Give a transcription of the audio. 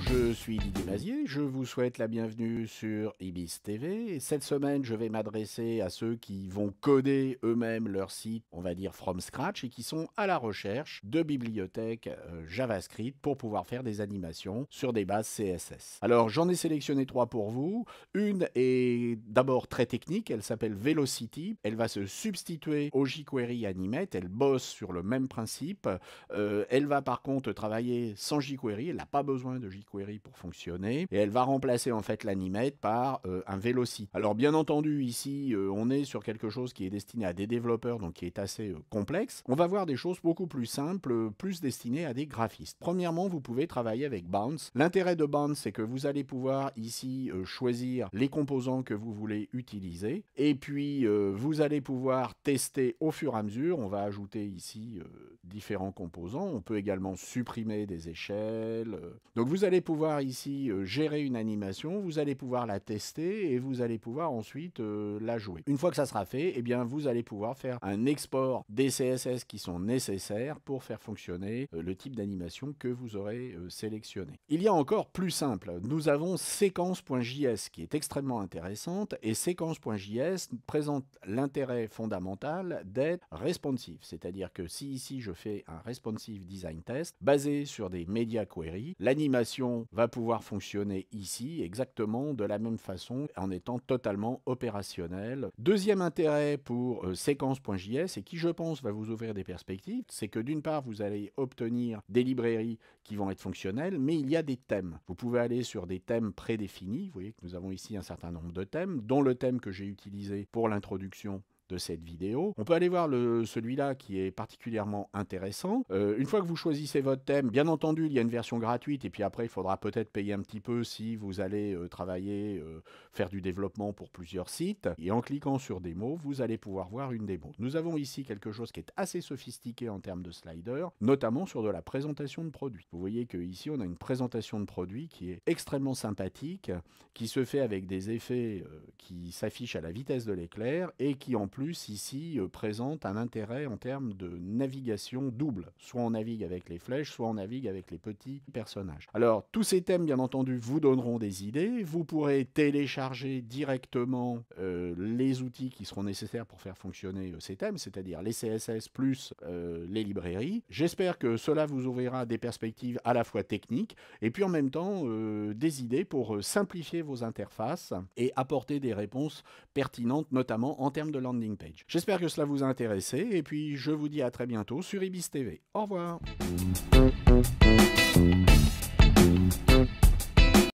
Je suis Didier Mazier, je vous souhaite la bienvenue sur Ibis TV. Et cette semaine, je vais m'adresser à ceux qui vont coder eux-mêmes leur site, on va dire from scratch, et qui sont à la recherche de bibliothèques JavaScript pour pouvoir faire des animations sur des bases CSS. Alors, j'en ai sélectionné 3 pour vous. Une est d'abord très technique, elle s'appelle Velocity. Elle va se substituer au jQuery Animate, elle bosse sur le même principe. Elle va par contre travailler sans jQuery, elle n'a pas besoin de jQuery pour fonctionner, et elle va remplacer en fait l'Animate par un Velocity. Alors bien entendu ici on est sur quelque chose qui est destiné à des développeurs, donc qui est assez complexe. On va voir des choses beaucoup plus simples, plus destinées à des graphistes. Premièrement, vous pouvez travailler avec Bounce. L'intérêt de Bounce, c'est que vous allez pouvoir ici choisir les composants que vous voulez utiliser, et puis vous allez pouvoir tester au fur et à mesure. On va ajouter ici différents composants. On peut également supprimer des échelles. Donc vous allez pouvoir ici gérer une animation, vous allez pouvoir la tester et vous allez pouvoir ensuite la jouer. Une fois que ça sera fait, eh bien vous allez pouvoir faire un export des CSS qui sont nécessaires pour faire fonctionner le type d'animation que vous aurez sélectionné. Il y a encore plus simple. Nous avons séquence.js qui est extrêmement intéressante, et séquence.js présente l'intérêt fondamental d'être responsive. C'est-à-dire que si ici je fais un responsive design test basé sur des media queries, l'animation va pouvoir fonctionner ici exactement de la même façon en étant totalement opérationnelle. Deuxième intérêt pour séquence.js, et qui je pense va vous ouvrir des perspectives, c'est que d'une part vous allez obtenir des librairies qui vont être fonctionnelles, mais il y a des thèmes. Vous pouvez aller sur des thèmes prédéfinis. Vous voyez que nous avons ici un certain nombre de thèmes, dont le thème que j'ai utilisé pour l'introduction de cette vidéo. On peut aller voir celui-là qui est particulièrement intéressant. Une fois que vous choisissez votre thème, bien entendu, il y a une version gratuite, et puis après, il faudra peut-être payer un petit peu si vous allez travailler, faire du développement pour plusieurs sites. Et en cliquant sur démo, vous allez pouvoir voir une démo. Nous avons ici quelque chose qui est assez sophistiqué en termes de sliders, notamment sur de la présentation de produits. Vous voyez qu'ici, on a une présentation de produits qui est extrêmement sympathique, qui se fait avec des effets qui s'affichent à la vitesse de l'éclair, et qui en plus ici présente un intérêt en termes de navigation double. Soit on navigue avec les flèches, soit on navigue avec les petits personnages. Alors tous ces thèmes bien entendu vous donneront des idées. Vous pourrez télécharger directement les outils qui seront nécessaires pour faire fonctionner ces thèmes, c'est-à-dire les CSS plus les librairies. J'espère que cela vous ouvrira des perspectives à la fois techniques et puis en même temps des idées pour simplifier vos interfaces et apporter des réponses pertinentes, notamment en termes de landing page. J'espère que cela vous a intéressé, et puis je vous dis à très bientôt sur Ibis TV. Au revoir.